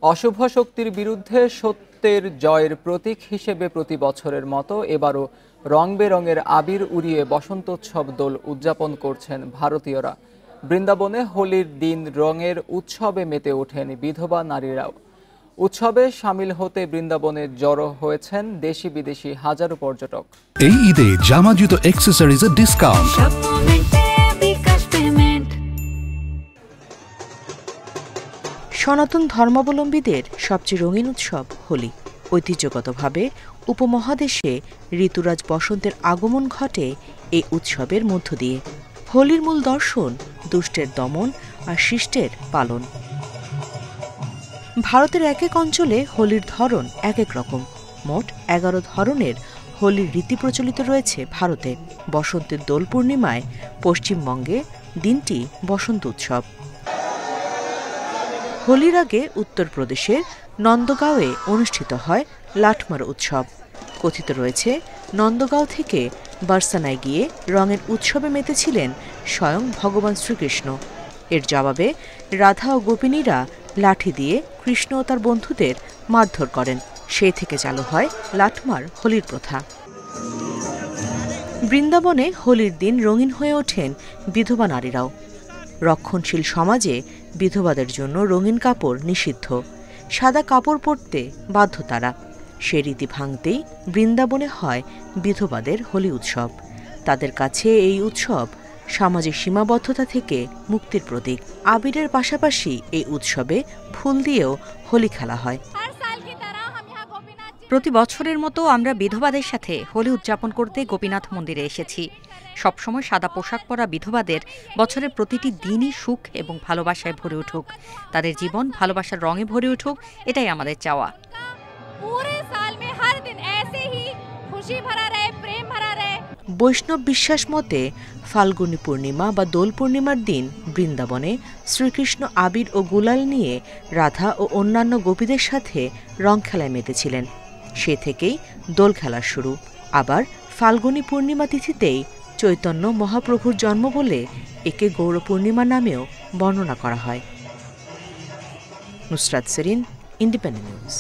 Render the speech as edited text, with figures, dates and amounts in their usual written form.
অশুভ শক্তির বিরুদ্ধে সত্যের জয়ের প্রতীক হিসেবে প্রতি বছরের মতো এবারও রং বেরঙের আবির উড়িয়ে বসন্তোৎসব দোল উদযাপন করছেন ভারতীয়রা। বৃন্দাবনে হোলির দিন রঙের উৎসবে মেতে ওঠেন বিধবা নারীরাও। উৎসবে সামিল হতে বৃন্দাবনে জড়ো হয়েছেন দেশি বিদেশি হাজারো পর্যটক। এই ঈদে জামা জুতো অ্যাক্সেসরিজের ডিসকাউন্ট। সনাতন ধর্মাবলম্বীদের সবচেয়ে রঙিন উৎসব হোলি। ঐতিহ্যগতভাবে উপমহাদেশে ঋতুরাজ বসন্তের আগমন ঘটে এই উৎসবের মধ্য দিয়ে। হোলির মূল দর্শন দুষ্টের দমন আর শিষ্টের পালন। ভারতের এক এক অঞ্চলে হোলির ধরন এক এক রকম। মোট 11 ধরনের হোলির রীতি প্রচলিত রয়েছে ভারতে। বসন্তের দোল পূর্ণিমায় পশ্চিমবঙ্গে দিনটি বসন্ত উৎসব। হোলির আগে উত্তরপ্রদেশের নন্দগাঁওয়ে অনুষ্ঠিত হয় লাঠমার উৎসব। কথিত রয়েছে নন্দগাঁও থেকে বারসানায় গিয়ে রঙের উৎসবে মেতেছিলেন স্বয়ং ভগবান শ্রীকৃষ্ণ। এর জবাবে রাধা ও গোপিনীরা লাঠি দিয়ে কৃষ্ণ ও তার বন্ধুদের মারধর করেন। সেই থেকে চালু হয় লাঠমার হোলির প্রথা। বৃন্দাবনে হোলির দিন রঙিন হয়ে ওঠেন বিধবা নারীরাও। রক্ষণশীল সমাজে বিধবাদের জন্য রঙিন কাপড় নিষিদ্ধ। সাদা কাপড় পরতে বাধ্য তারা। সে রীতি ভাঙতেই বৃন্দাবনে হয় বিধবাদের হোলি উৎসব। তাদের কাছে এই উৎসব সামাজিক সীমাবদ্ধতা থেকে মুক্তির প্রতীক। আবিরের পাশাপাশি এই উৎসবে ফুল দিয়েও হোলি খেলা হয়। প্রতি বছরের মতো আমরা বিধবাদের সাথে হোলি উদযাপন করতে গোপীনাথ মন্দিরে এসেছি। সবসময় সাদা পোশাক পরা বিধবাদের বছরের প্রতিটি দিনই সুখ এবং ভালোবাসায় ভরে উঠুক। তাদের জীবন ভালোবাসার রঙে ভরে উঠুক, এটাই আমাদের চাওয়া। বৈষ্ণব বিশ্বাস মতে ফাল্গুনী পূর্ণিমা বা দোল পূর্ণিমার দিন বৃন্দাবনে শ্রীকৃষ্ণ আবির ও গুলাল নিয়ে রাধা ও অন্যান্য গোপীদের সাথে রং খেলায় মেতেছিলেন। সে থেকেই দোল খেলার শুরু। আবার ফাল্গুনী পূর্ণিমা তিথিতেই চৈতন্য মহাপ্রভুর জন্ম বলে একে গৌর পূর্ণিমা নামেও বর্ণনা করা হয়। Nusrat Serin, independent news.